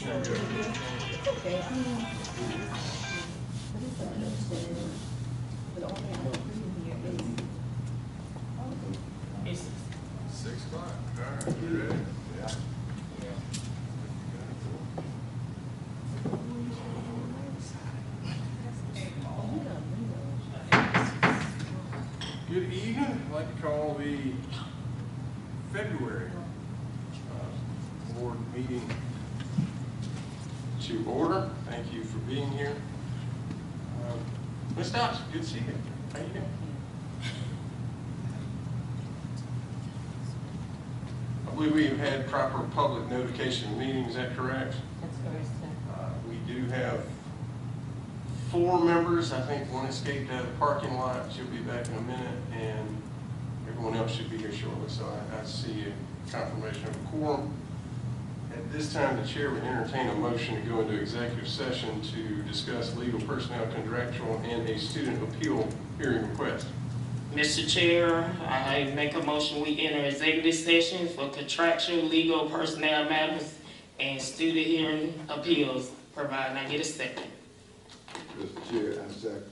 Okay, I mean, but it's understandable. But the only thing I don't agree here is, It's 6 o'clock. All right, you ready? Yeah. Good evening. I'd like to call the February board meeting to order. Thank you for being here. Ms. Dodson, good to see you. How you doing? I believe we have had proper public notification of meetings. Is that correct? that's correct, sir. We do have 4 members. I think one escaped out of the parking lot. She'll be back in a minute, and everyone else should be here shortly. So I see a confirmation of a quorum. At this time, the chair would entertain a motion to go into executive session to discuss legal, personnel, contractual, and a student appeal hearing request. Mr. Chair, I make a motion we enter executive session for contractual, legal, personnel matters, and student hearing appeals, providing I get a second. Mr. Chair, I second.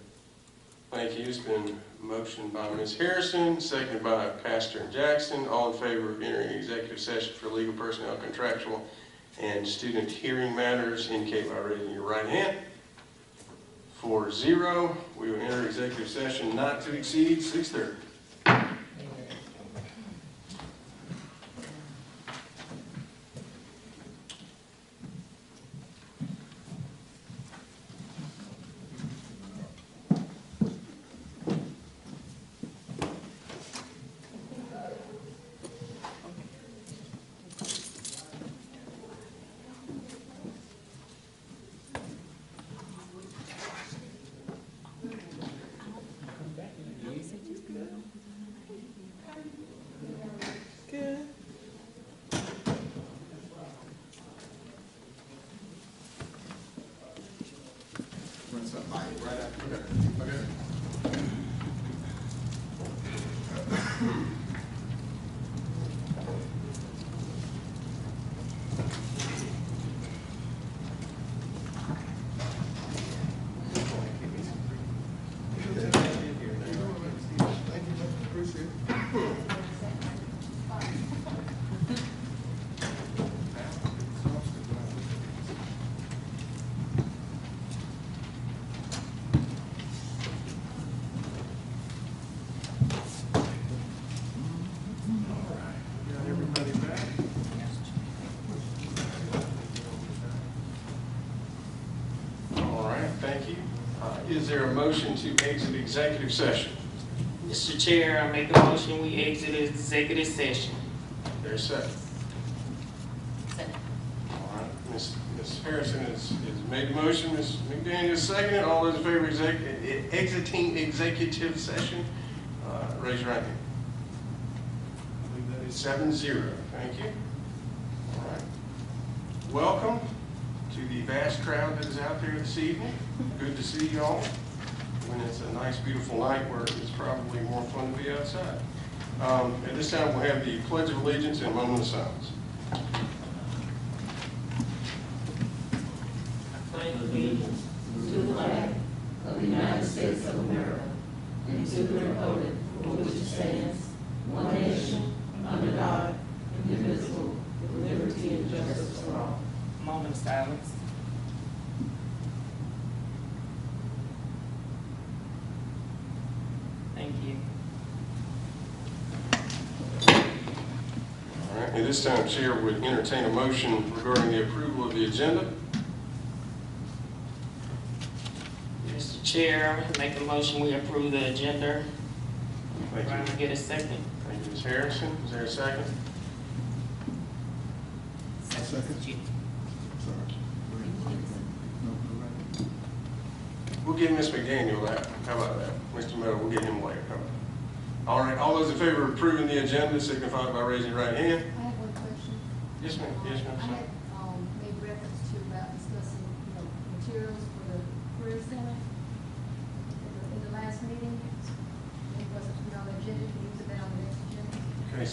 Thank you. It's been motioned by Ms. Harrison, seconded by Pastor Jackson. All in favor of entering executive session for legal, personnel, contractual, and student hearing matters, indicate by raising your right hand. 4-0. We will enter executive session not to exceed 6:30. Is there a motion to exit executive session? Mr. Chair, I make a motion we exit executive session. There's a second. Second. All right, Ms. Harrison has made the motion. Ms. McDaniel seconded. All those in favor of exiting executive session, raise your right hand. I believe that is 7-0. Thank you. All right. Welcome to the vast crowd that is out there this evening. Good to see you all. When it's a nice, beautiful night where it's probably more fun to be outside. At this time, we'll have the Pledge of Allegiance and a moment of silence. I pledge allegiance To the flag of the United States of America and to the republic for which it stands, one nation, under God, indivisible, with liberty and justice for all. moment of silence. Thank you. All right, at this time, Chair would entertain a motion regarding the approval of the agenda. Mr. Chair, I make a motion we approve the agenda. Thank Trying you. to get a second. Thank you, Ms. Harrison. Is there a second? Second. We'll give Ms. McDaniel that. How about that? Mr. Miller, we'll get him later. How about that? All right, all those in favor of approving the agenda signify by raising your right hand. I have one question. Yes, ma'am. Yes, ma'am. I had made reference to about discussing, materials for the career center in the last meeting. It wasn't put on the agenda. Can you put that on the next agenda? Okay,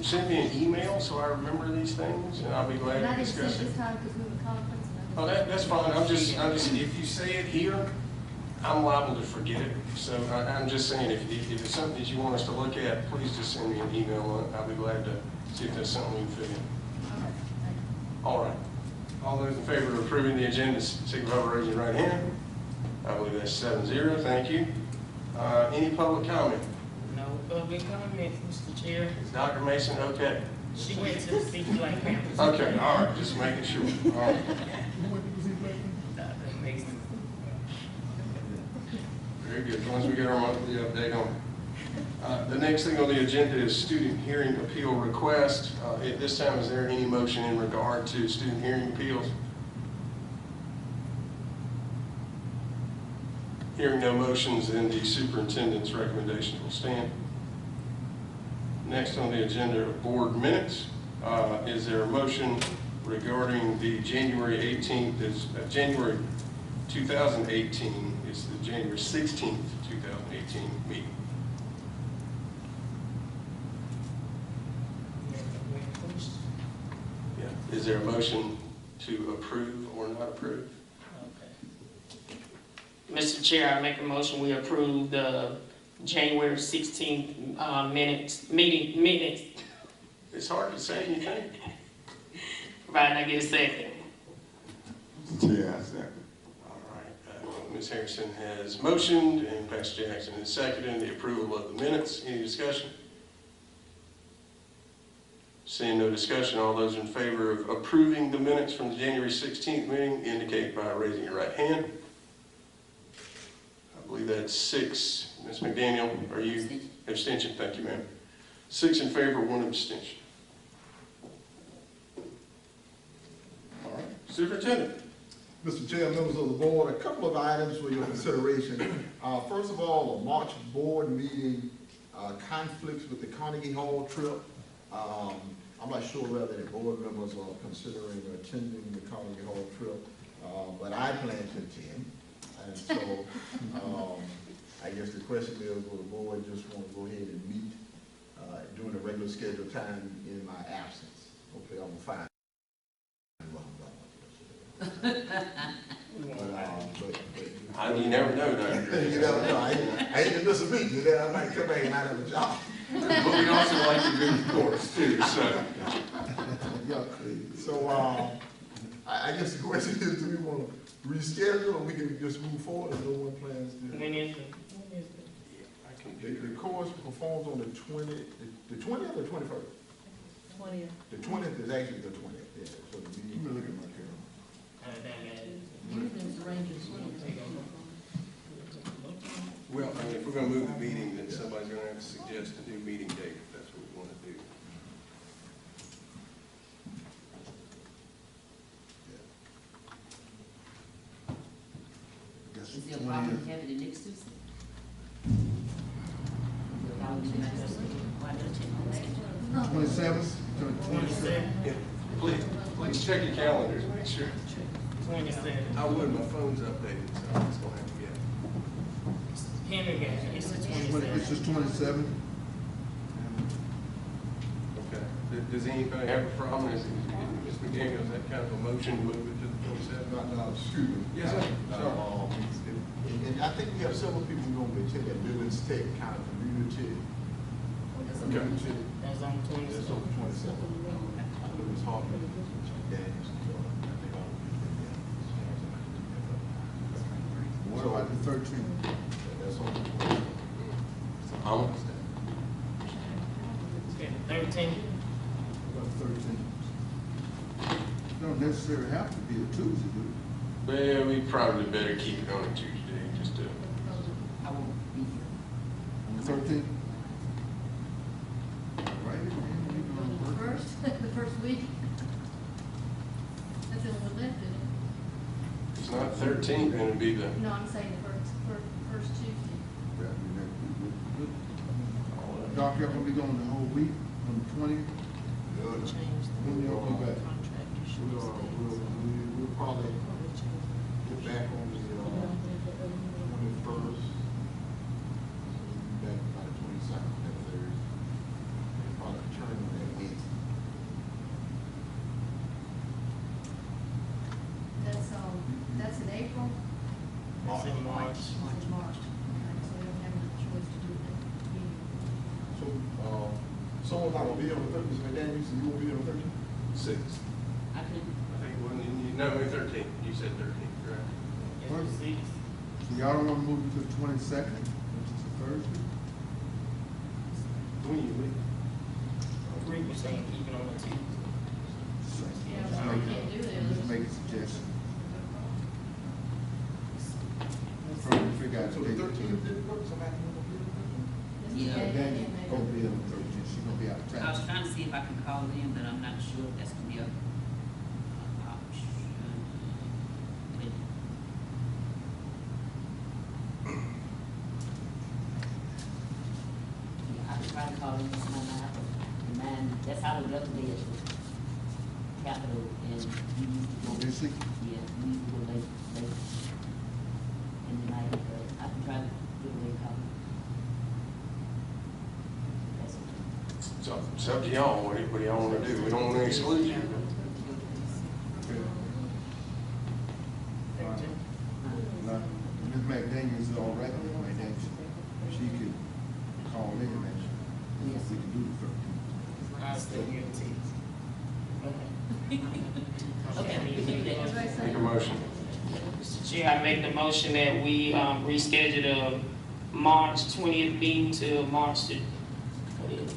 send me an email so I remember these things, and I'll be glad And I to didn't send discuss it it. this time because we were in conflict. Oh, that's fine, I'm just, if you say it here, I'm liable to forget it. So I'm just saying, if it's something that you want us to look at, please just send me an email. I'll be glad to see if there's something we can fit in. Okay, thank you. All right. All those in favor of approving the agenda, signify by raising your right hand. I believe that's 7-0. Thank you. Any public comment? No public comments, Mr. Chair. Is Dr. Mason okay? She went to the City Black Panthers. Okay, all right, just making sure. All right. Dr. Mason. Very good. Once we get our monthly update on it. The next thing on the agenda is student hearing appeal request. At this time, is there any motion in regard to student hearing appeals? Hearing no motions, then the superintendent's recommendations will stand. Next on the agenda are board minutes. Is there a motion regarding the January 18th, January 2018, it's the January 16th, 2018 meeting? Yeah. Is there a motion to approve or not approve? Mr. Chair, I make a motion, we approve the January 16th minutes. It's hard to say anything. Provided I get a second. Chair, I second. All right, Ms. Harrison has motioned and Pastor Jackson has seconded the approval of the minutes. Any discussion? Seeing no discussion, all those in favor of approving the minutes from the January 16th meeting indicate by raising your right hand. I believe that's 6. Ms. McDaniel, are you? Abstention. Thank you, ma'am. 6 in favor, 1 abstention. All right, Superintendent. Mr. Chair, members of the board, a couple of items for your consideration. First of all, a March board meeting conflicts with the Carnegie Hall trip. I'm not sure whether the board members are considering attending the Carnegie Hall trip, but I plan to attend. And so I guess the question is, will the board just want to go ahead and meet during the regular scheduled time in my absence? Hopefully I'm fine. You never know, Dr. You never know. I ain't gonna miss a meeting. You know, I might come back and not have a job. But we also like to do the course too, so. Yeah. So I guess the question is, do we want to reschedule, or we can just move forward if no one plans to? When is it? I can The do course performs on the 20th or 21st? 20th. The 20th is actually the 20th, yeah. So the meeting. Let me look at my calendar. Usually it's arranged as well. Well, I mean, if we're gonna move the meeting, then somebody's gonna have to suggest a new meeting date, if that's what we wanna do. Is there a problem with having it next Tuesday? Why don't you? 27th? 27. Yeah, please check your calendars, make sure. 27. I would, my phone's updated, so I'm just gonna have to get. Henry got it. It's the It's 27. just 27th? Okay. Does anybody have a problem? Is Ms. McDaniel, is that kind of a motion to move it to the 27th? No, excuse me. Yes, sir. And I think we have several people who are going to be attending Billings Tech kind of community. Okay. That's on the That's 27. on the 27th. Louis Hartman, Daniels, so I think all of you will be there. What about the 13th? That's on the 13th. Okay, 13. What about the 13th? Don't necessarily have to be a Tuesday, do it? Well, we probably better keep it on a Tuesday, just to. I won't be here. On the 13th? Right. The first, the first week. That's when we're left, isn't It's not 13th, then it'd be the. it? No, I'm saying the first Tuesday. Doc, y'all gonna be going the whole week on the 20th? Change When y'all be back? contract. We'll probably get back on the 21st. Back by the 22nd, that Thursday. We'll probably return on that Wednesday. That's Someone's not gonna be on the 13th, Mr. McDaniel, so you won't be on the 13th? I6. could, I think, wasn't it, no, 13. You said 13, correct? So y'all don't wanna move it to the 22nd, which is a Thursday? When you leave? Rick was saying even on the Tuesday. Yeah, Just we make- can't do that. Just make a suggestion. Trying to figure out. So the 13th didn't work, somebody gonna be on the 13th? Mr. Yeah. Gaines, Daniel gonna be on the 13th, she gonna be out of I was town. trying to see if I can call in, but I'm not sure if that's gonna be a option. But yeah, I could try to call in this morning, I have to remind, that's how the other day at the Capitol, and we used to go. Busy? Yeah, we used to go late in the night, but I can try to do a late call. That's okay. So it's up to y'all, what do y'all wanna do? We don't wanna exclude you. Now, Ms. McDaniel is all right with McDaniel. She could call in and Yes. we can do the 13th. I still hear the text. Okay, we can do that. Everybody say- Make a motion. Mr. Chair, I make the motion that we reschedule the March 20th meeting to March the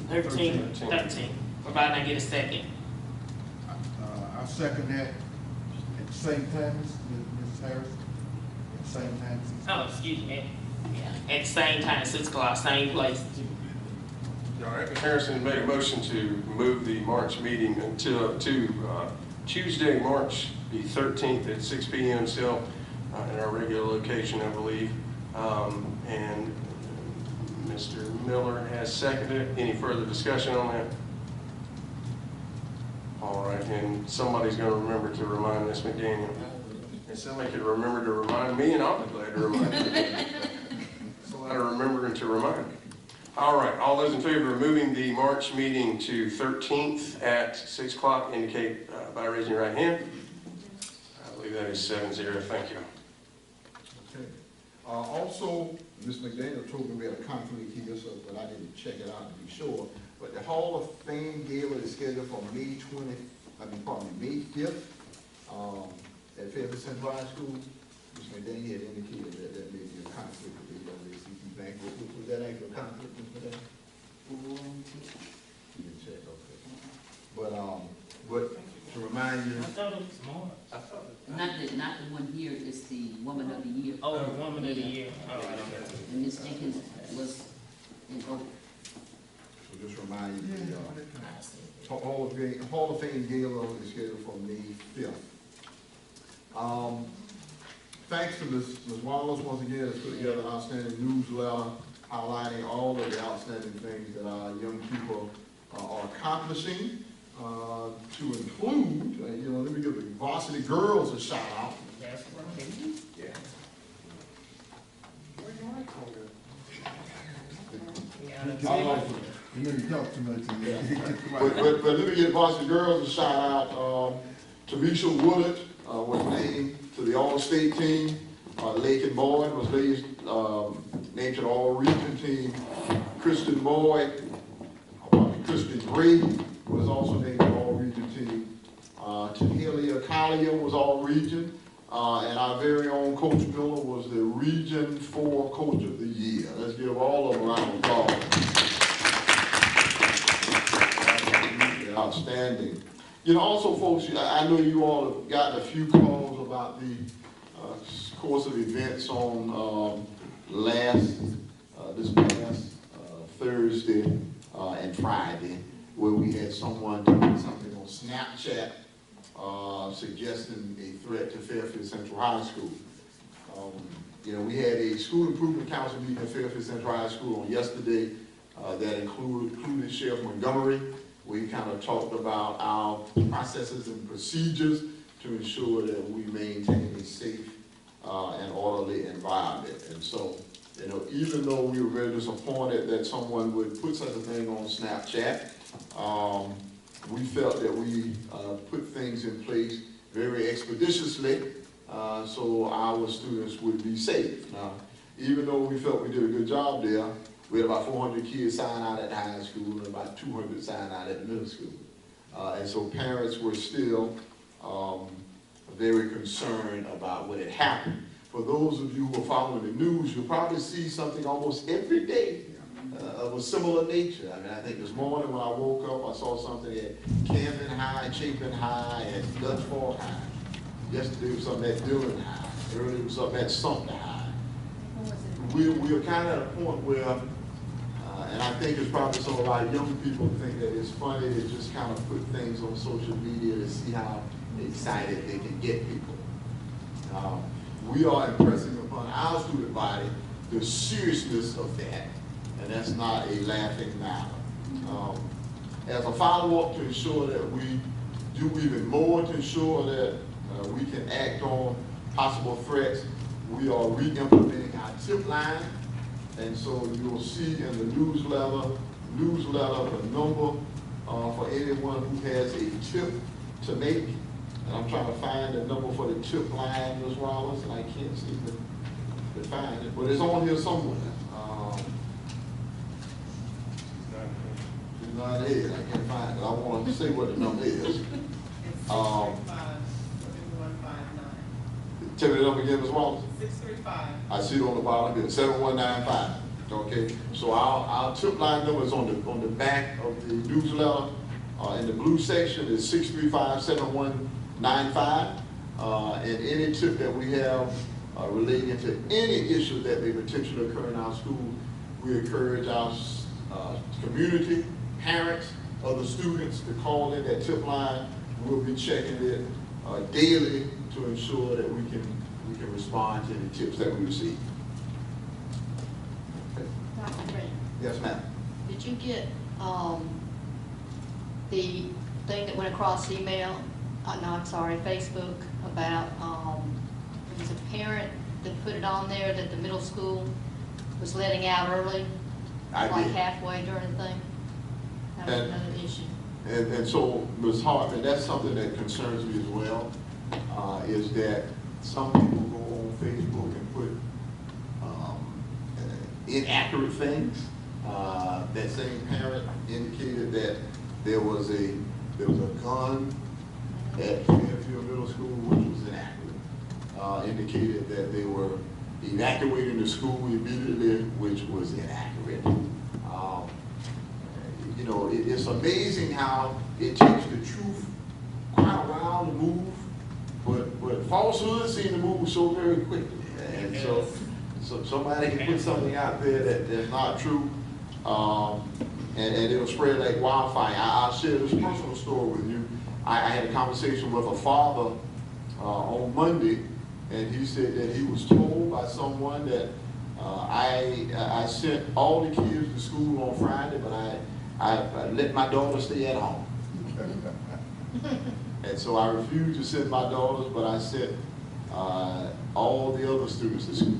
13th, provided I get a second. I'll second that at the same time, Ms. Harris, at the same time. Oh, excuse me. Yeah, at the same time, 6 o'clock, same place. All right, Ms. Harrison made a motion to move the March meeting until, to Tuesday, March the 13th at 6 p.m. still in our regular location, I believe. And Mr. Miller has seconded it. Any further discussion on that? All right, and somebody's going to remember to remind Ms. McDaniel. And somebody could remember to remind me, and I'll be glad to remind you. So let her remember and to remind me. All right, all those in favor of moving the March meeting to 13th at 6 o'clock indicate by raising your right hand. I believe that is 7-0. Thank you. Okay. Also, Ms. McDaniel told me we had a conflict here, so, but I didn't check it out to be sure. But the Hall of Fame Gala is scheduled for May 5th, at Fairfield Central High School. Ms. McDaniel had indicated that there may be a conflict with the LACC Bank. Was that actually a conflict, Ms. McDaniel? You didn't check, okay. But to remind you, I thought it was March. Not the one here, it's the Woman of the Year. Oh, the Woman of the Year. Oh, I don't know. And Ms. Jenkins was in Oak. so just remind you, the Hall of Fame Gala is scheduled for May 5th. Thanks to Ms. Wallace once again has put together an outstanding newsletter highlighting all of the outstanding things that our young people are accomplishing. To include, let me give the varsity girls a shout out. That's right. Yeah. Where's your microphone go? You know, you talk too much. But let me give varsity girls a shout out. Tamisha Woodard was named to the All-State team. Lakin Boyd was named to the All-Region team. Kristen Boyd, Kristen Gray was also named to the All-Region team. Tahelia Collier was All-Region. And our very own Coach Miller was the Region 4 Coach of the Year. Let's give all of them a round of applause. Outstanding. Also, folks, I know you all have gotten a few calls about the course of events on this past Thursday and Friday, where we had someone doing something on Snapchat suggesting a threat to Fairfield Central High School. We had a school improvement council meeting at Fairfield Central High School on yesterday that included Sheriff Montgomery. We kind of talked about our processes and procedures to ensure that we maintain a safe and orderly environment. And so, even though we were very disappointed that someone would put such a thing on Snapchat, we felt that we put things in place very expeditiously so our students would be safe. Now, even though we felt we did a good job there, We had about 400 kids sign out at the high school and about 200 sign out at the middle school. And so parents were still very concerned about what had happened. For those of you who are following the news, you'll probably see something almost every day of a similar nature. I mean, I think this morning when I woke up, I saw something at Camden High, Chapin High, and Dutch Fork High. Yesterday was something at Dillon High. Earlier was something at Sumter High. We're kind of at a point where, and I think it's probably some of our young people think that it's funny to just kind of put things on social media to see how excited they can get people. We are impressing upon our student body the seriousness of that, and that's not a laughing matter. As a follow-up to ensure that we do even more to ensure that we can act on possible threats, we are re-implementing our tip line, and so you'll see in the newsletter the number for anyone who has a tip to make. And I'm trying to find the number for the tip line, Ms. Wallace, and I can't seem to find it, but it's on here somewhere. It's not here, I can't find it. I want to say what the number is. It's 635-7159. Tell me the number again, Ms. Wallace. 635. I see it on the bottom here, 7195. Okay, so our tip line number is on the back of the newsletter. In the blue section is 635-7195. And any tip that we have relating to any issue that may potentially occur in our school, we encourage our community, parents, other students to call in that tip line. We'll be checking it daily to ensure that we can respond to any tips that we receive. Okay. Dr. Green, Yes, ma'am. did you get the thing that went across email, no, I'm sorry, Facebook, about, it was a parent that put it on there that the middle school was letting out early, I like did. halfway during the thing? That was And- another issue. And so, Ms. Hartman, that's something that concerns me as well, is that some people go on Facebook and put inaccurate things. That same parent indicated that there was a gun at Fairfield Middle School, which was inaccurate. Indicated that they were evacuating the school immediately, which was inaccurate. You know, it's amazing how it takes the truth quite a while to move, but falsehoods seem to move so very quickly. And so somebody can put something out there that's not true, and it'll spread like wildfire. I'll share this personal story with you. I had a conversation with a father on Monday, and he said that he was told by someone that I sent all the kids to school on Friday, but I let my daughter stay at home. And so I refused to send my daughters, but I sent all the other students to school.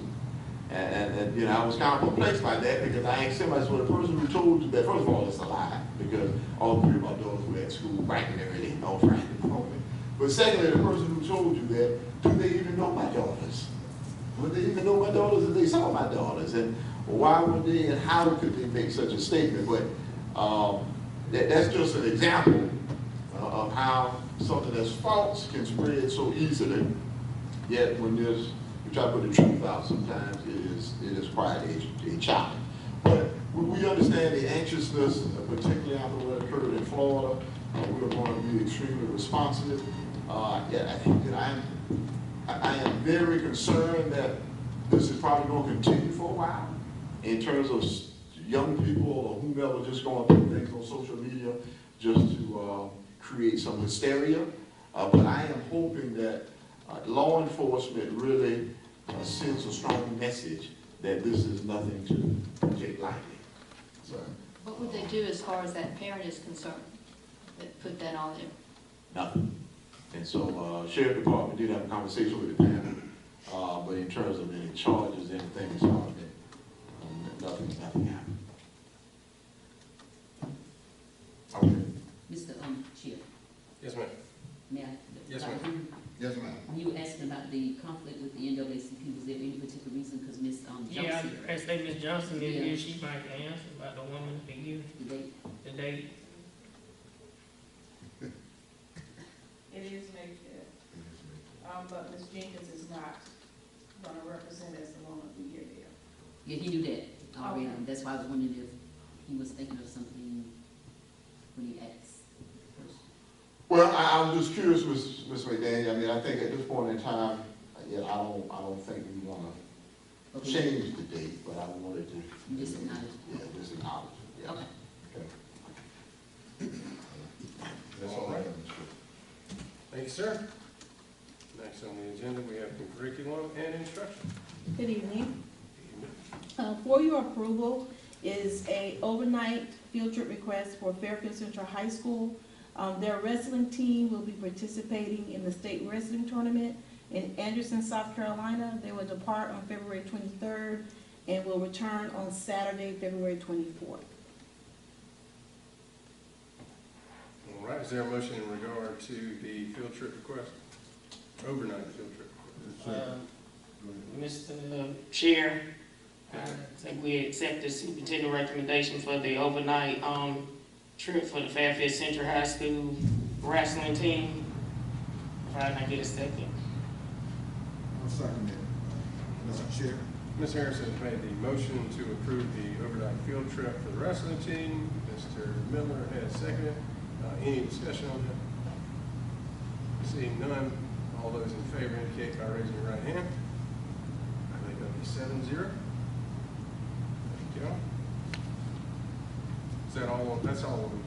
And you know, I was kind of perplexed by that, because I asked him, I said, well, the person who told you that, first of all, it's a lie, because all three of my daughters were at school bright and early on Friday morning. But secondly, the person who told you that, do they even know my daughters? Would they even know my daughters if they saw my daughters? And why would they, and how could they make such a statement? But that's just an example of how something that's false can spread so easily. Yet when you try to put the truth out, sometimes it is quite a challenge. But we understand the anxiousness, particularly after what occurred in Florida. We're going to be extremely responsive. I am very concerned that this is probably going to continue for a while in terms of young people or whomever just going to put things on social media just to create some hysteria. But I am hoping that law enforcement really sends a strong message that this is nothing to take lightly. So, What would they do as far as that parent is concerned that put that on there? nothing. And so Sheriff Department did have a conversation with the parent, but in terms of any charges, anything is hard, nothing happened. Okay. Mr. Chair, Yes, ma'am. may I? Yes, ma'am. Yes, ma'am. You were asking about the conflict with the NAACP. Was there any particular reason? Because Ms. Yeah, Johnson. I asked Ms. Ms. Johnson is here, she might can answer about the woman figure, The date. the date. It is May fifth, but Ms. Jenkins is not gonna represent as the woman we hear there. Yeah, he knew that already, Okay. that's why I was wondering if he was thinking of something when he asked. Well, I'm just curious, Ms. McDaniel, I mean, I think at this point in time, yeah, I don't think we wanna Okay. change the date, but I wanted to. You just acknowledge. Yeah, just acknowledge it, yes. Okay. Okay. That's all right. Thank you, sir. Next on the agenda, we have curriculum and instruction. Good evening. For your approval is a overnight field trip request for Fairfield Central High School. Their wrestling team will be participating in the state wrestling tournament in Anderson, South Carolina. They will depart on February 23rd and will return on Saturday, February 24th. All right, is there a motion in regard to the field trip request? Overnight field trip request. Mr. Chair, I think we accept the superintendent recommendation for the overnight, trip for the Fairfield Central High School wrestling team. If I can get a second. I'll second that, Mr. Chair. Ms. Harrison has made the motion to approve the overnight field trip for the wrestling team. Mr. Miller has seconded. Any discussion on that? Seeing none, all those in favor indicate by raising your right hand. I think that'll be 7-0. Thank you all. Is that all? That's all of them.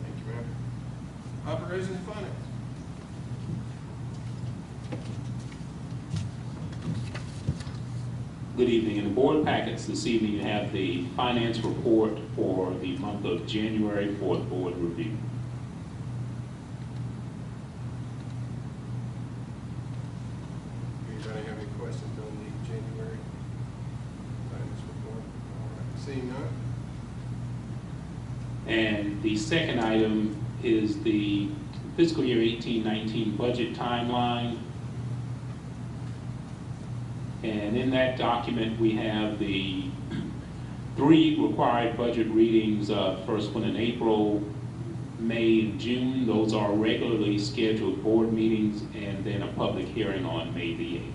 Thank you, ma'am. Operations and finance. Good evening. In the board packets this evening, you have the finance report for the month of January for the board review. Anybody have any questions on the January finance report? All right. Seeing none. And the second item is the fiscal year 18-19 budget timeline. And in that document, we have the 3 required budget readings, first one in April, May, and June. Those are regularly scheduled board meetings, and then a public hearing on May the 8th.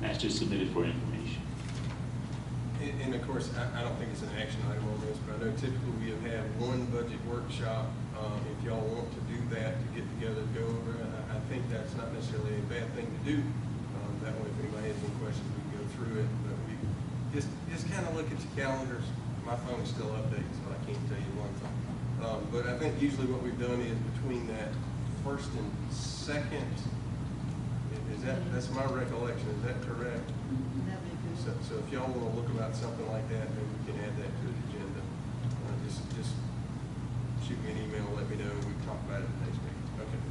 That's just submitted for information. And of course, I don't think it's an action item on this, but I know typically we have had one budget workshop. If y'all want to do that, to get together, go over it, I think that's not necessarily a bad thing to do. That way, if anybody has any questions, we can go through it. But we just kind of look at your calendars. My phone is still updated, so I can't tell you one thing. But I think usually what we've done is between that first and second, that's my recollection, is that correct? So if y'all want to look about something like that, then we can add that to the agenda. Just shoot me an email, let me know, and we can talk about it the next meeting. Okay.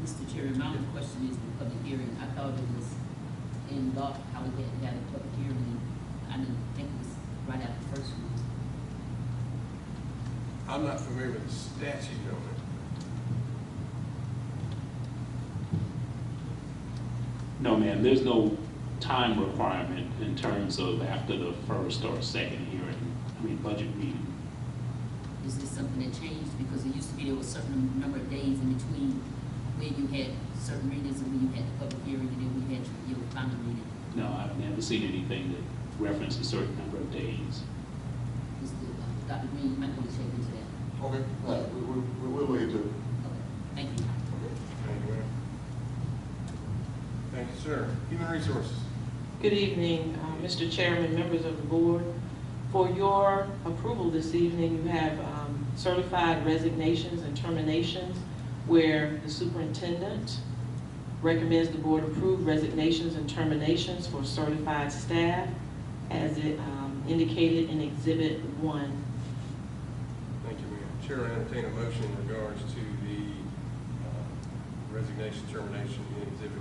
Mr. Chair, my other question is the public hearing. I thought it was in law how we had to have a public hearing. I didn't think it was right after the first one. I'm not familiar with the statute on it. No, ma'am, there's no time requirement in terms of after the first or second hearing, budget meeting. Is this something that changed? Because it used to be there was a certain number of days in between where you had certain readings and when you had the public hearing and then we had your final reading. No, I've never seen anything that references a certain number of days. Dr. Green, you might want to check into that. Okay, we'll look into it. Okay, thank you. Okay. Thank you, ma'am. Thank you, sir. Human Resources. Good evening, Mr. Chairman, members of the board. For your approval this evening, you have certified resignations and terminations where the superintendent recommends the board approve resignations and terminations for certified staff as it indicated in Exhibit 1. Thank you, ma'am. Chair, I entertain a motion in regards to the resignation termination in Exhibit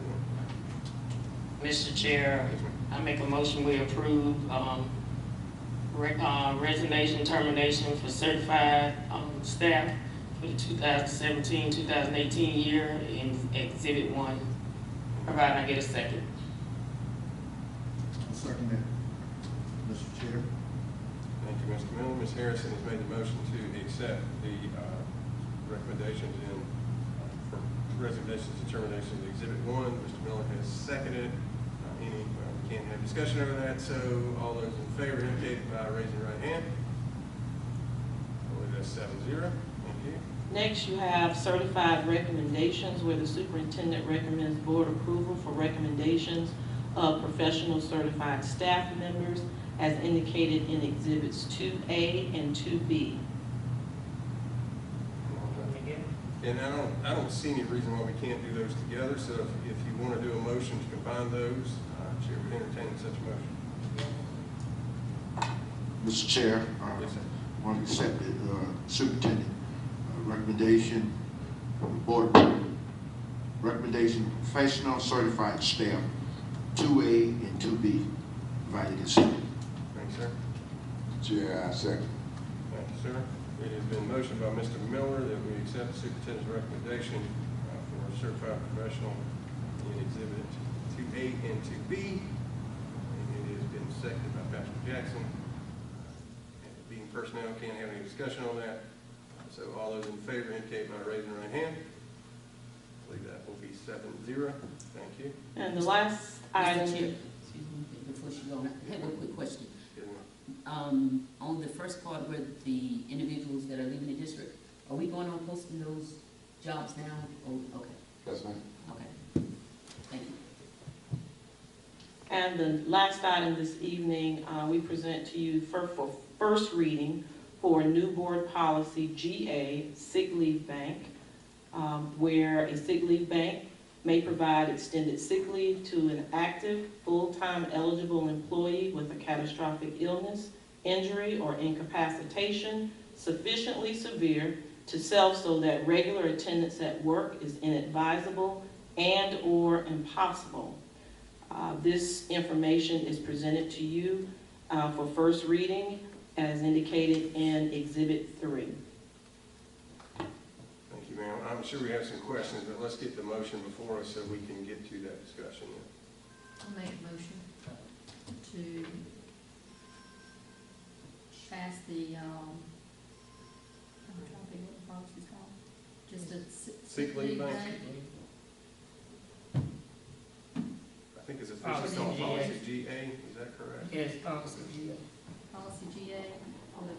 1. Mr. Chair, I make a motion we approve resignation termination for certified staff for the 2017-2018 year in Exhibit 1. Provided I get a second. I'll second that, Mr. Chair. Thank you, Mr. Miller. Ms. Harrison has made the motion to accept the recommendations in for resignations and terminations of Exhibit 1. Mr. Miller has seconded. We can't have discussion over that, so all those in favor indicate by raising your right hand. I believe that's 7-0. Thank you. Next, you have certified recommendations where the superintendent recommends board approval for recommendations of professional certified staff members as indicated in Exhibits 2A and 2B. And I don't see any reason why we can't do those together, so if you want to do a motion to combine those, Chair would entertain such a motion. Mr. Chair, Yes, sir. I want to accept the superintendent recommendation, board recommendation, professional certified staff, 2A and 2B, provided and seconded. Thank you, sir. Chair, I second. Thank you, sir. It has been motioned by Mr. Miller that we accept the superintendent's recommendation for certified professional in Exhibit 2A and 2B. And it has been seconded by Pastor Jackson. And being personnel, can't have any discussion on that. So all those in favor indicate by raising your right hand. I believe that will be 7-0. Thank you. And the last item, Mr. Chair, excuse me, before she goes, I have a quick question. On the first part where the individuals that are leaving the district, are we going on posting those jobs now? Oh, okay, That's fine. okay. Thank you. and the last item this evening, we present to you for first reading for new board policy GA, sick leave bank, where a sick leave bank may provide extended sick leave to an active, full-time eligible employee with a catastrophic illness, injury, or incapacitation sufficiently severe to self so that regular attendance at work is inadvisable and or impossible. This information is presented to you for first reading as indicated in Exhibit 3. Thank you, ma'am. I'm sure we have some questions, but let's get the motion before us so we can get to that discussion. I'll make a motion to pass the, I'm trying to think what the policy's called. Just a Sick leave bank? I think it's officially called Policy GA, is that correct? Yes, policy GA. Policy GA for the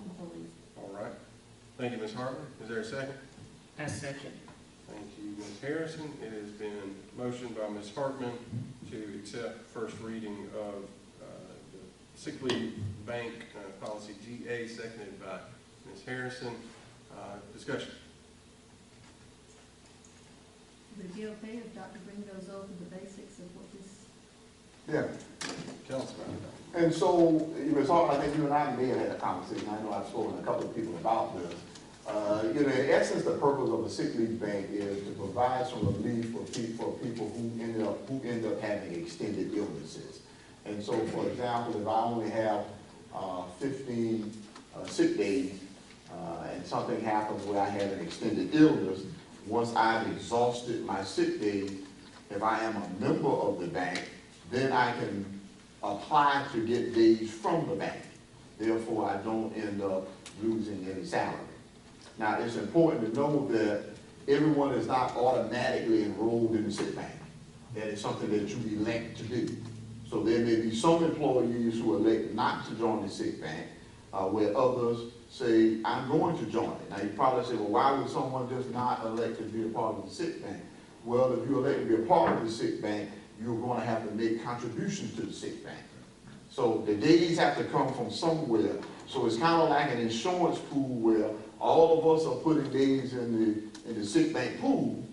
employees. All right. Thank you, Ms. Hartman. Is there a second? I second. Thank you, Ms. Harrison. It has been motioned by Ms. Hartman to accept first reading of the sick leave bank policy GA, seconded by Ms. Harrison. Discussion. Would it be okay if Dr. Green goes over the basics of what this? Yeah, Tell us about it. and so, Ms. Hart, I think you and I may have had a conversation, I know I've spoken to a couple of people about this. In essence, the purpose of a sick leave bank is to provide some relief for people who end up having extended illnesses. And so, for example, if I only have 15 sick days and something happens where I have an extended illness, once I've exhausted my sick days, if I am a member of the bank, then I can apply to get days from the bank. Therefore, I don't end up losing any salary. Now, it's important to know that everyone is not automatically enrolled in the sick bank. That is something that you elect to do. So there may be some employees who elect not to join the sick bank, where others say, I'm going to join it. Now, you probably say, well, why would someone just not elect to be a part of the sick bank? Well, if you elect to be a part of the sick bank, you're going to have to make contributions to the sick bank. So the days have to come from somewhere. So it's kind of like an insurance pool where all of us are putting days in the sick bank pool,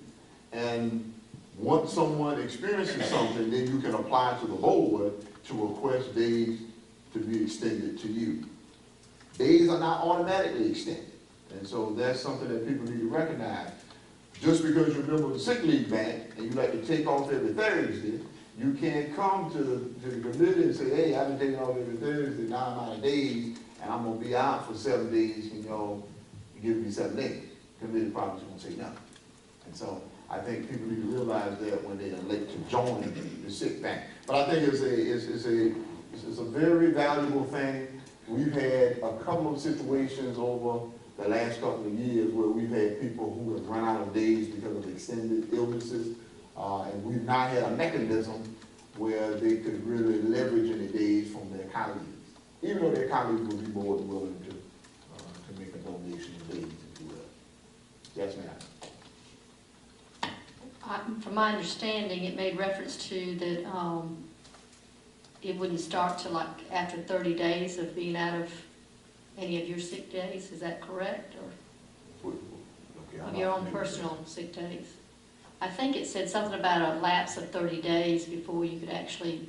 and once someone experiences something, then you can apply to the board to request days to be extended to you. Days are not automatically extended, and so that's something that people need to recognize. Just because you're a member of the sick leave bank and you like to take off every Thursday, you can't come to the committee and say, hey, I've been taking off every Thursday, now I'm out of days, and I'm going to be out for 7 days, and y'all give me 7 days. The committee probably is going to say no. And so I think people need to realize that when they elect to join the sick bank. But I think it's a very valuable thing. We've had a couple of situations over the last couple of years where we've had people who have run out of days because of extended illnesses, and we've not had a mechanism where they could really leverage any days from their colleagues, even though their colleagues would be more than willing to make a donation of days if you will. Yes, ma'am. From my understanding, it made reference to that it wouldn't start till like after 30 days of being out of any of your sick days. Is that correct? Or of your own personal sick days? I think it said something about a lapse of 30 days before you could actually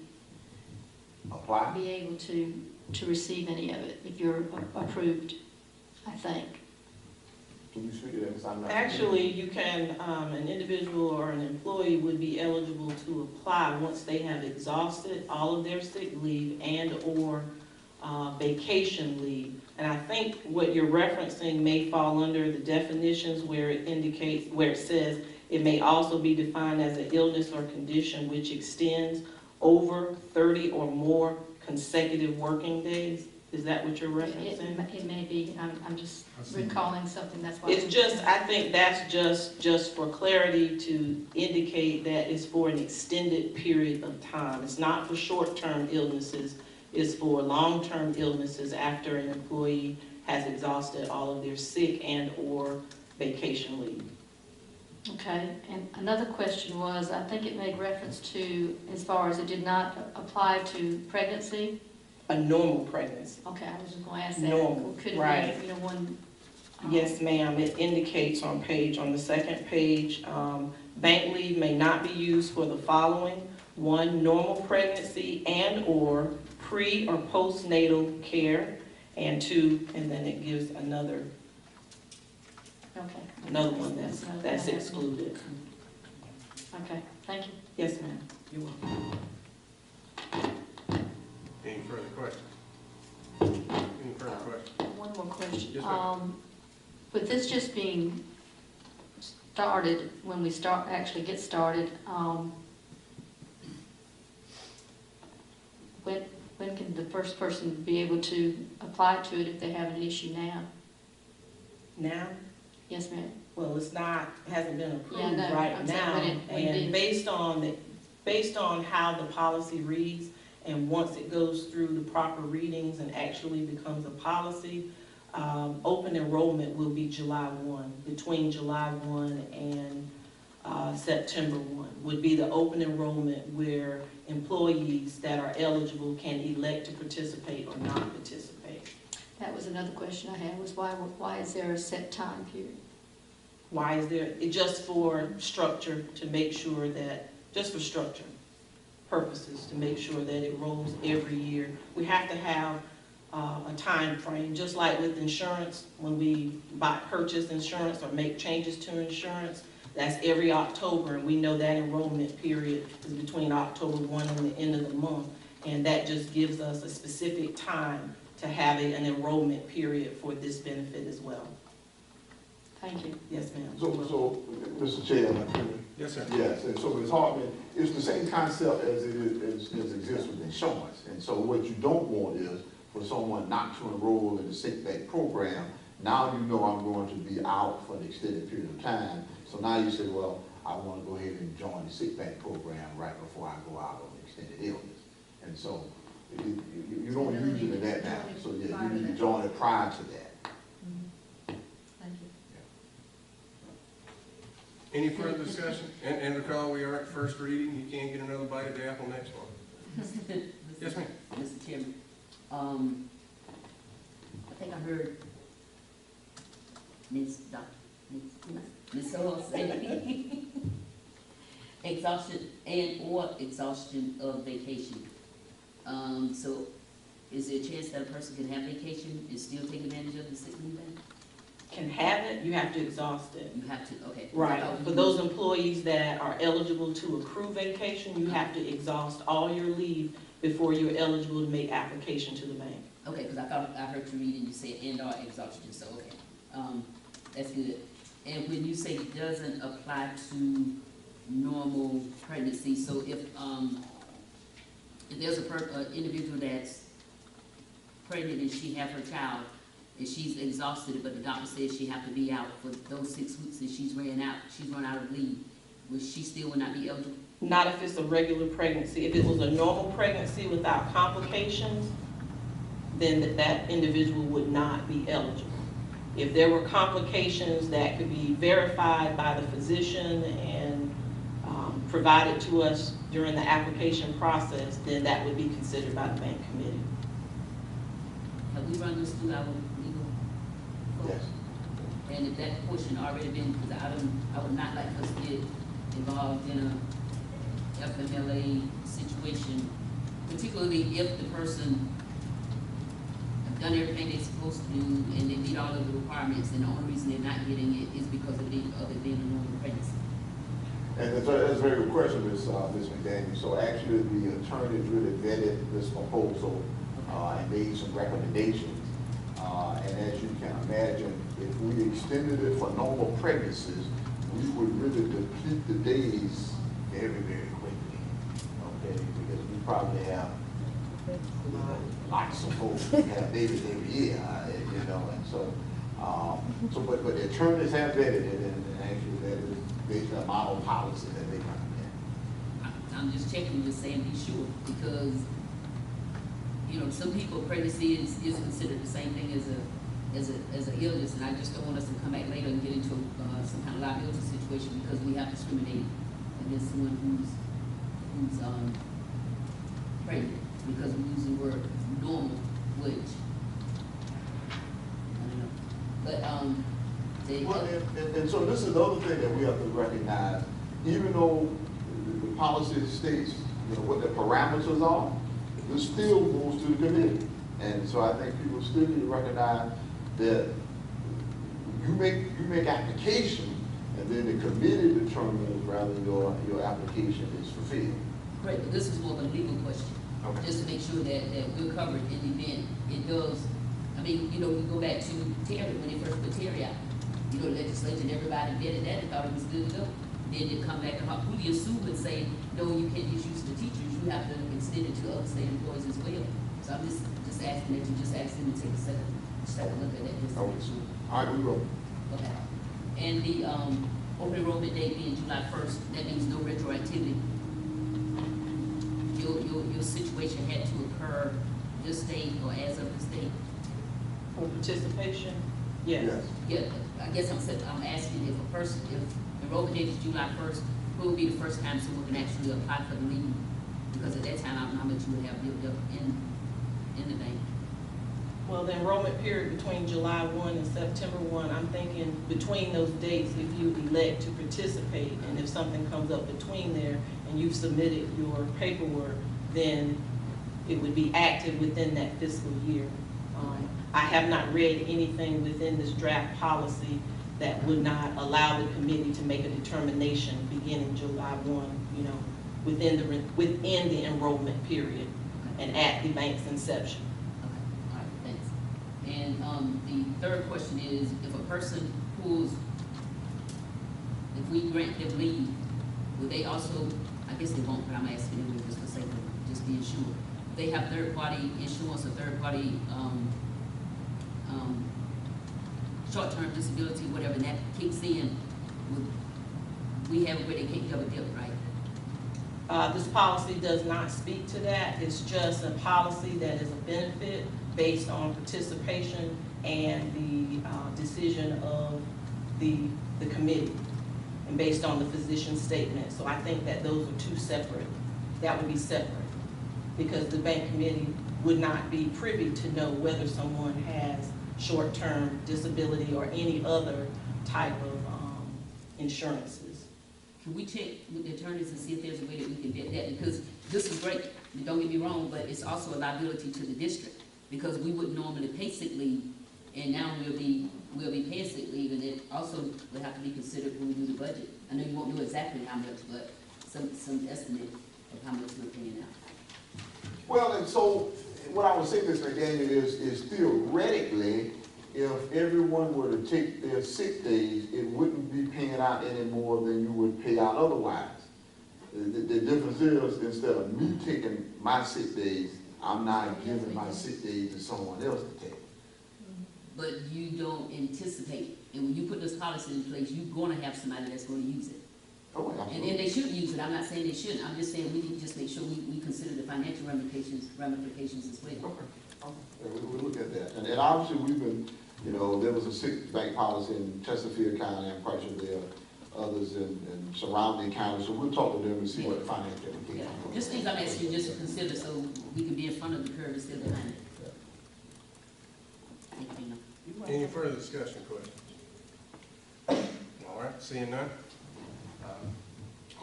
Apply? be able to receive any of it if you're approved, I think. Can you speak to that? 'Cause I'm not- Actually, you can, an individual or an employee would be eligible to apply once they have exhausted all of their sick leave and/or vacation leave. And I think what you're referencing may fall under the definitions where it indicates, where it says it may also be defined as an illness or condition which extends over 30 or more consecutive working days. Is that what you're referencing? It may be. I'm just recalling something. That's why. It's just, I think that's just for clarity to indicate that it's for an extended period of time. It's not for short-term illnesses. It's for long-term illnesses after an employee has exhausted all of their sick and/or vacation leave. Okay, and another question was, I think it made reference to, as far as it did not apply to pregnancy. A normal pregnancy. Okay, I was just going to ask that. Normal, Could right. be, one. Yes, ma'am. It indicates on the second page, bank leave may not be used for the following: 1, normal pregnancy and/or pre or postnatal care, and 2, and then it gives another one that's excluded. Okay, thank you. Yes, ma'am. You're welcome. Any further questions? Any further questions? One more question. Yes, ma'am. With this just being started, when we actually get started, when can the first person be able to apply to it if they have an issue now? Now? Yes, ma'am. Well, it hasn't been approved Yeah, no, right I'm saying now, when it and based on how the policy reads, and once it goes through the proper readings and actually becomes a policy, open enrollment will be July 1. Between July 1 and September 1 would be the open enrollment where employees that are eligible can elect to participate or not participate. That was another question I had, was why is there a set time period? Why is there, just for structure, to make sure that, just for structure purposes, to make sure that it rolls every year. We have to have a time frame, just like with insurance, when we purchase insurance or make changes to insurance, that's every October, and we know that enrollment period is between October 1 and the end of the month, and that just gives us a specific time to have an enrollment period for this benefit as well. Thank you. Yes, ma'am. So, Mr. Chair, Yes, sir. yes, and so Ms. Hartman, it's the same concept as exists with insurance. And so what you don't want is for someone not to enroll in the sick bank program. Now you know I'm going to be out for an extended period of time. So now you say, well, I want to go ahead and join the sick bank program right before I go out on extended illness. And so you don't use it in that manner. So yeah, you need to join it prior to that. Thank you. Any further discussion? And recall, we are at first reading. You can't get another bite of the apple next one. Yes, ma'am. Mr. Chairman, I think I heard Ms. Hall say exhaustion and/or exhaustion of vacation. So is there a chance that a person can have vacation and still take advantage of the sick leave bank? Can have it, you have to exhaust it. You have to, okay. Right, for those employees that are eligible to accrue vacation, you have to exhaust all your leave before you're eligible to make application to the bank. Okay, because I heard you read and you said and/or exhaustion, so okay. That's good. And when you say it doesn't apply to normal pregnancy, so if there's an individual that's pregnant and she have her child, and she's exhausted, but the doctor says she have to be out for those 6 weeks and she's run out of leave, she still will not be eligible? Not if it's a regular pregnancy. If it was a normal pregnancy without complications, then that individual would not be eligible. If there were complications that could be verified by the physician and provided to us during the application process, then that would be considered by the bank committee. Have we run this through our legal folks? Yes. And if that portion already been, because I would not like us to get involved in a FMLA situation, particularly if the person have done everything they're supposed to do and they meet all of the requirements, and the only reason they're not getting it is because of it being a normal pregnancy. And that's a very good question, Ms. McDaniel. So actually, the attorneys really vetted this proposal and made some recommendations. And as you can imagine, if we extended it for normal pregnancies, we would really deplete the days very, very quickly. Okay, because we probably have lots of folks who have babies every year, and so, but the attorneys have vetted it, and actually that is basically a model policy that they recommend. I'm just checking, just saying be sure, because, some people, pregnancy is considered the same thing as an illness, and I just don't want us to come back later and get into some kind of liability situation because we have discriminated against someone who's pregnant because we use the word normal, which I don't know. But And so this is the other thing that we have to recognize. Even though the policy states what the parameters are, it still goes to the committee. And so I think people still need to recognize that you make application, and then the committee determines whether your application is fulfilled. Great, but this is more of a legal question. Okay. Just to make sure that we're covered in the event it does. I mean, we go back to Terry, when they first put Terry out. Legislature and everybody vetted that and thought it was good to go. Then they come back about who do you sue and say, no, you can't just use the teachers, you have to extend it to other state employees as well. So I'm just asking that you just ask them to take a second look at that just to make sure. All right, we will. Okay. And the open enrollment date being July 1st, that means no retroactivity. Your situation had to occur this date or as of this date? For participation, yes. Yeah, I guess I'm asking if enrollment date is July 1st, who will be the first time someone can actually apply for the leave? Because at that time, I don't know how much you would have built up in the bank. Well, the enrollment period between July 1 and September 1, I'm thinking between those dates, if you elect to participate, and if something comes up between there and you've submitted your paperwork, then it would be active within that fiscal year. I have not read anything within this draft policy that would not allow the committee to make a determination beginning July 1, within the enrollment period and at the bank's inception. Okay, all right, thanks. And the third question is, if a person if we grant them leave, will they also, I guess they won't, but I'm asking them just for sake of just being sure. They have third-party insurance or third-party short-term disability, whatever, and that kicks in, we have where they can't double dip, right? This policy does not speak to that. It's just a policy that is a benefit based on participation and the decision of the committee and based on the physician's statement. So I think that those are two separate. That would be separate because the bank committee would not be privy to know whether someone has short-term disability or any other type of insurances. Can we check with the attorneys and see if there's a way that we can get that? Because this is great, don't get me wrong, but it's also a liability to the district because we wouldn't normally pay sick leave, and now we'll be paying sick leave, and it also would have to be considered when we do the budget. I know you won't know exactly how much, but some estimate of how much we're paying out. Well, and so what I would say, Mr. McDaniel, is theoretically, if everyone were to take their sick days, it wouldn't be paying out any more than you would pay out otherwise. The difference is, instead of me taking my sick days, I'm not giving my sick days to someone else to take. But you don't anticipate, and when you put this policy in place, you're gonna have somebody that's gonna use it. Oh, And absolutely. they should use it, I'm not saying they shouldn't, I'm just saying we need to just make sure we consider the financial ramifications as well. Okay. Yeah, we'll look at that. And obviously, we've been, you know, there was a sick bank policy in Chesterfield County, I'm quite sure there are others in surrounding counties, so we'll talk to them and see what the financial Yeah, implications are. just things I'm asking you just to consider so we can be in front of the curve instead of behind it. Thank you. Any further discussion, questions? All right, seeing none.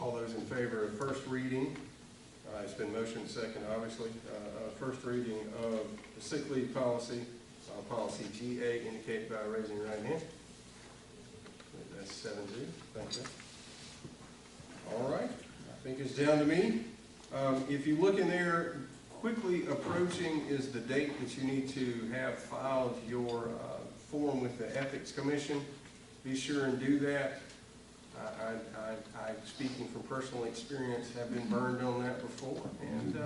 All those in favor of first reading, it's been motioned second, obviously. First reading of the sick leave policy, policy GA, indicate by raising your right hand. That's 7-0. Thank you. All right, I think it's down to me. If you look in there, quickly approaching is the date that you need to have filed your form with the Ethics Commission. Be sure and do that. I, speaking from personal experience, have been burned on that before. And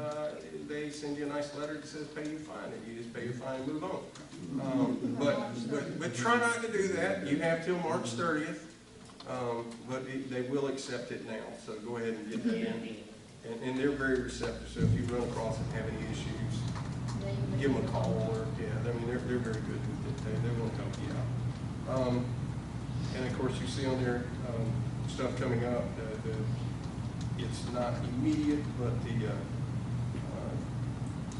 they send you a nice letter that says pay your fine, and you just pay your fine and move on. But try not to do that. You have till March 30th, but they will accept it now. So go ahead and get that in. And they're very receptive. So if you run across and have any issues, give them a call. Or I mean, they're very good with it. They want to help you out. And of course, you see on there stuff coming up. It's not immediate, but the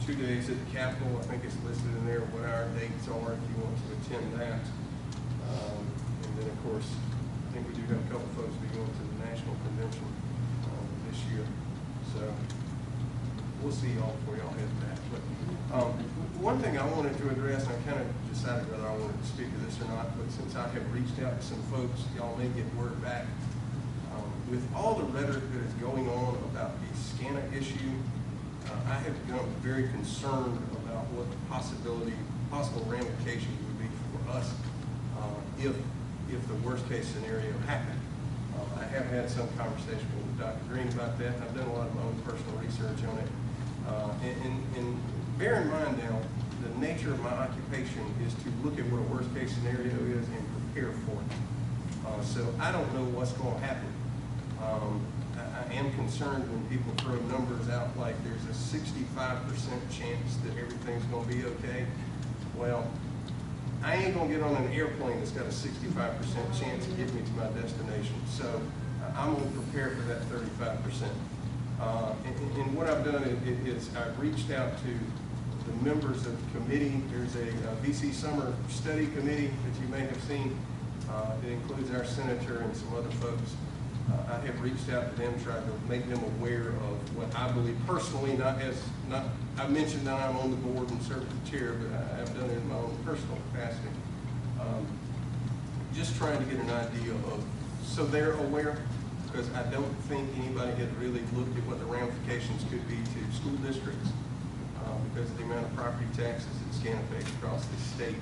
2 days at the Capitol, I think it's listed in there what our dates are if you want to attend that. And then, of course, I think we do have a couple folks be going to the National Convention this year. So we'll see y'all before y'all head back. But one thing I wanted to address, and I kind of decided whether I wanted to speak to this or not, but since I have reached out to some folks, y'all may get word back. With all the rhetoric that is going on about the SCANA issue, I have become very concerned about what the possible ramifications would be for us if the worst case scenario happened. I have had some conversation with Dr. Green about that. I've done a lot of my own personal research on it. And bear in mind now, the nature of my occupation is to look at what a worst case scenario is and prepare for it. So I don't know what's going to happen. I am concerned when people throw numbers out like there's a 65% chance that everything's going to be okay. Well, I ain't going to get on an airplane that's got a 65% chance to get me to my destination. So I'm going to prepare for that 35%. And what I've done is I've reached out to the members of the committee. There's a VC Summer Study Committee that you may have seen. It includes our senator and some other folks. I have reached out to them, tried to make them aware of what I believe personally, I mentioned that I'm on the board and serve as the chair, but I have done it in my own personal capacity. Just trying to get an idea of, so they're aware, because I don't think anybody had really looked at what the ramifications could be to school districts because of the amount of property taxes that SCANA pays across the state.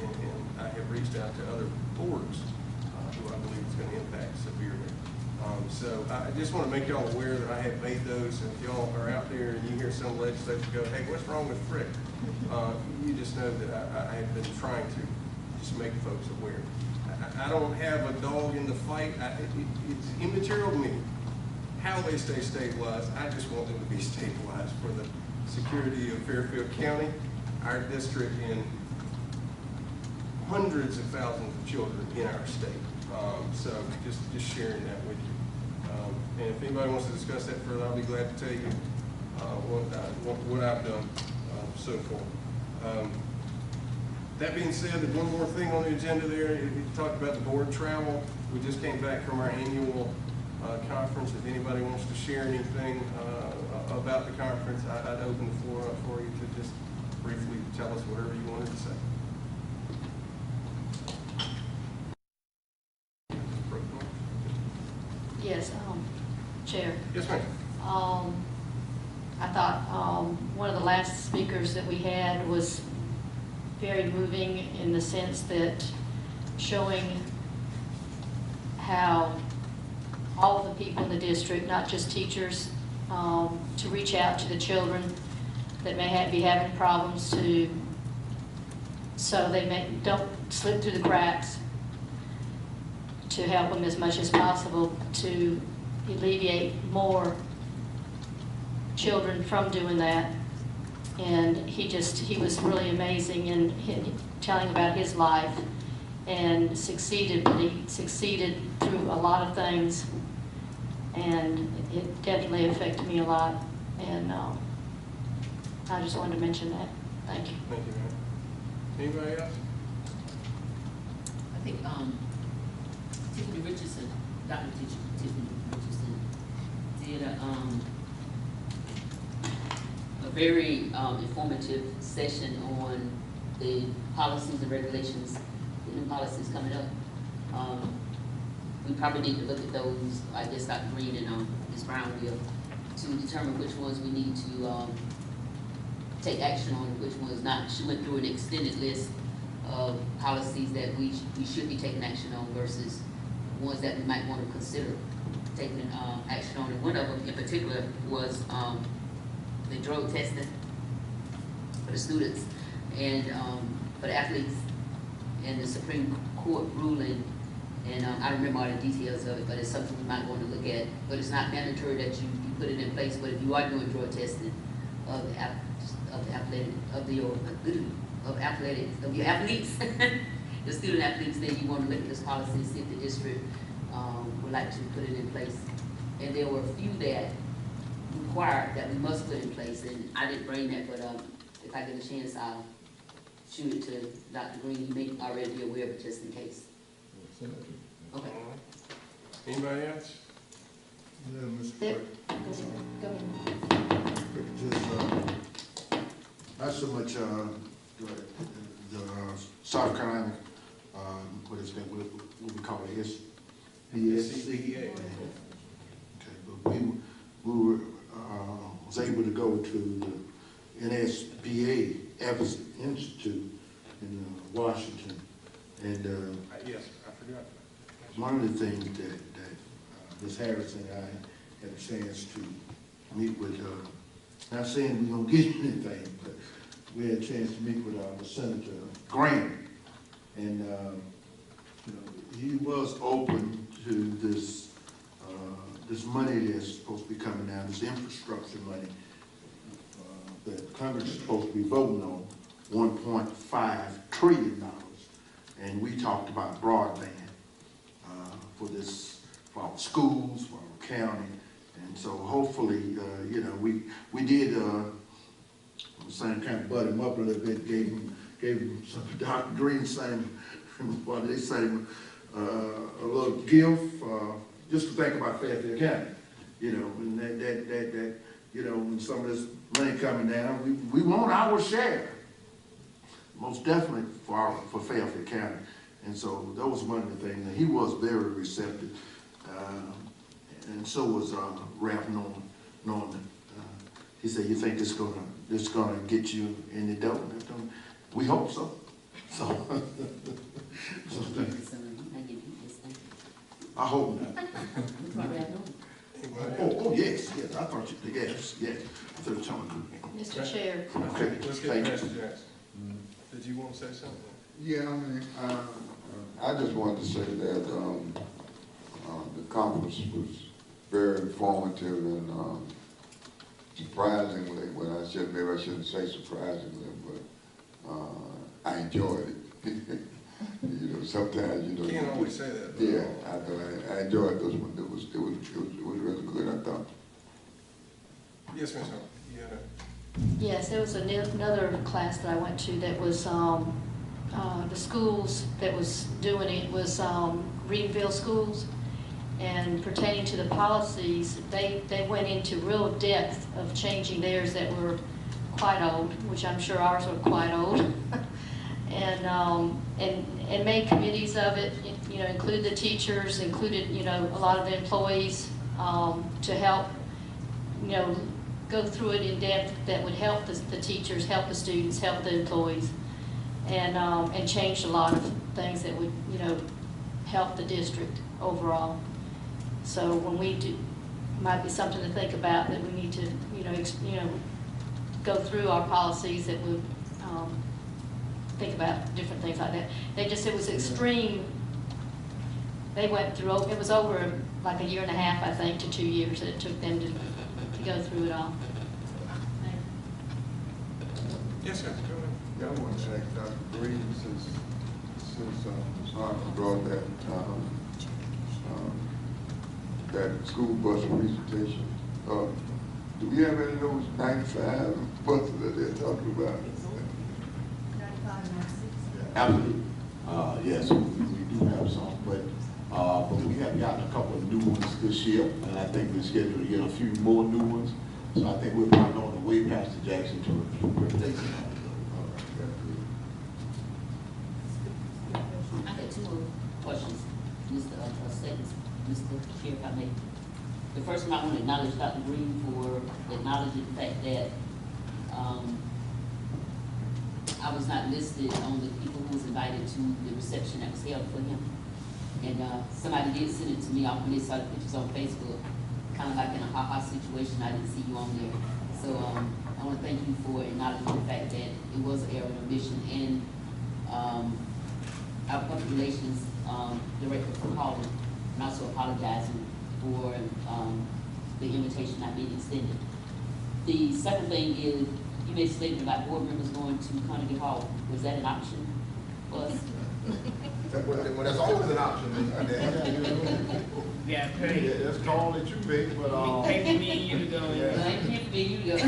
And I have reached out to other boards who I believe is going to impact severely. So I just want to make y'all aware that I have made those. If y'all are out there and you hear some legislature go, hey, what's wrong with Frick? You just know that I have been trying to just make folks aware. I don't have a dog in the fight. It's immaterial to me how they stay stabilized. I just want them to be stabilized for the security of Fairfield County, our district, and hundreds of thousands of children in our state. So just sharing that with you. And if anybody wants to discuss that further, I'll be glad to tell you what I've done so far. That being said, there's one more thing on the agenda there. You talked about the board travel. We just came back from our annual conference. If anybody wants to share anything about the conference, I'd open the floor up for you to just briefly tell us whatever you wanted to say. Yes, Chair. Yes, ma'am. I thought one of the last speakers that we had was very moving in the sense that showing how all of the people in the district, not just teachers, to reach out to the children that may be having problems so they don't slip through the cracks, to help them as much as possible to alleviate more children from doing that. And he was really amazing in telling about his life, and succeeded, but he succeeded through a lot of things, and it definitely affected me a lot, and I just wanted to mention that. Thank you. Thank you, ma'am. Anybody else? I think Tiffany Richardson, Dr. Tiffany Richardson, did a very informative session on the policies and regulations, the new policies coming up. We probably need to look at those, I guess Dr. Green and Ms. Brown will, to determine which ones we need to take action on, which ones not. She went through an extended list of policies that we should be taking action on versus ones that we might want to consider taking action on. And one of them in particular was the drug testing for the students and for the athletes, and the Supreme Court ruling. And I don't remember all the details of it, but it's something we might want to look at. But it's not mandatory that you put it in place. But if you are doing drug testing of your athletes, the student athletes, then you want to look at this policy and see if the district would like to put it in place. And there were a few that required that we must put in place, and I didn't bring that, but if I get a chance, I'll shoot it to Dr. Green. He may already be aware of it, just in case. Okay. Anybody else? Yeah, Mr. Clerk. Go ahead. Just, not so much, the South Carolina, what is that, what we call it, FCSD. Okay, but we were, was able to go to the NSBA Institute in Washington, and Yes, I forgot. one of the things that Ms. Harrison and I had a chance to meet with, not saying we're gonna get anything, but we had a chance to meet with Senator Graham, and you know, he was open to this this money that's supposed to be coming down, this infrastructure money that Congress is supposed to be voting on, $1.5 trillion, and we talked about broadband for this, for our schools, for our county, and so hopefully, you know, we did. Kind of butt him up a little bit, gave him some Dr. Green same, what they say, a little gift, just to think about Fairfield County, you know, and that you know, when some of this money coming down, we want our share, most definitely for Fairfield County, and so that was one of the things. And he was very receptive, and so was Ralph Norman. He said, "You think this gonna get you in the door?" We hope so. So, I hope not. Oh, yes. I thought you, yes. I thought you were talking. Mr. Chair. Okay, Let's get Pastor Jackson. Did you want to say something? Yeah, I mean, I just wanted to say that the conference was very informative and surprisingly, well, maybe I shouldn't say surprisingly, but I enjoyed it. You know, sometimes, you know. You can't always say that. Yeah, I enjoyed this one. It was really good, I thought. Yes, Ms. Hall. Yes, there was another class that I went to that was the schools that was doing it was Greenville schools, and pertaining to the policies, they went into real depth of changing theirs that were quite old, which I'm sure ours were quite old, and made committees of it. You know, include the teachers, included a lot of the employees to help go through it in depth that would help the teachers, help the students, help the employees. and changed a lot of things that would, you know, help the district overall. So when we do, might be something to think about, that we need to, you know, go through our policies that would think about different things like that. They just, it was extreme. They went through, it was over like a year and a half, I think, to 2 years that it took them to go through it all. Yes, sir. Go ahead. Yeah, I want to ask Dr. Green, since Ms. Hartman brought that school bus presentation. Do we have any of those 95 buses that they're talking about? 95, 96. Absolutely. Yes, we do have some, but we have gotten a couple of new ones this year, and I think we're scheduled to get a few more new ones. So I think we're probably on the way past the Jackson to replace them. I had two more questions, Mr. Seconds, Mr. Chair, if I may. The first one, I want to acknowledge Dr. Green for acknowledging the fact that I was not listed on the people who was invited to the reception that was held for him. And somebody did send it to me off when they saw the pictures on Facebook, kind of like in a ha-ha situation. I didn't see you on there. So I want to thank you for acknowledging the fact that it was an error of omission, and our public relations director for calling, and also apologizing for the invitation not being extended. The second thing is, you made a statement about board members going to Carnegie Hall. Was that an option for us? Well, that's always an option. Yeah, pay. That's call that you make, but, Pay for me and you to go in. Pay for me, you go.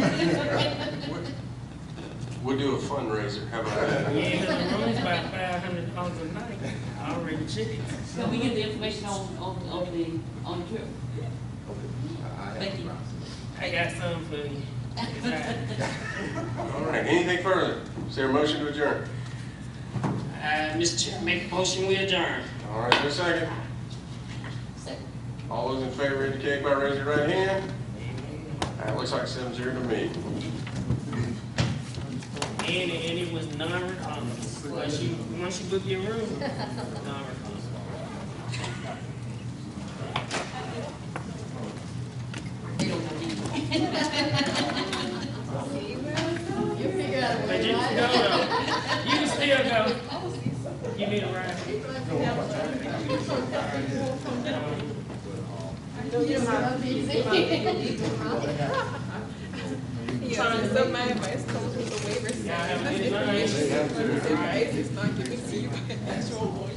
We'll do a fundraiser. How about that? Yeah, the room's about $500 a night. I already checked. Can we get the information on the trip? Thank you. I got some for you. All right, anything further? Is there a motion to adjourn? Mr. Chair, make a motion, we adjourn. All right, just a second. Second. All those in favor indicate by raising your right hand. That looks like 7-0 to me. And it was non-refundable. Once you book your room, non-refundable. They don't know me. But you can go though. You can still go. You need a ride. Trying to sell my advice comes with a waiver. Y'all have a good night. Advice is not given to you by an actual lawyer.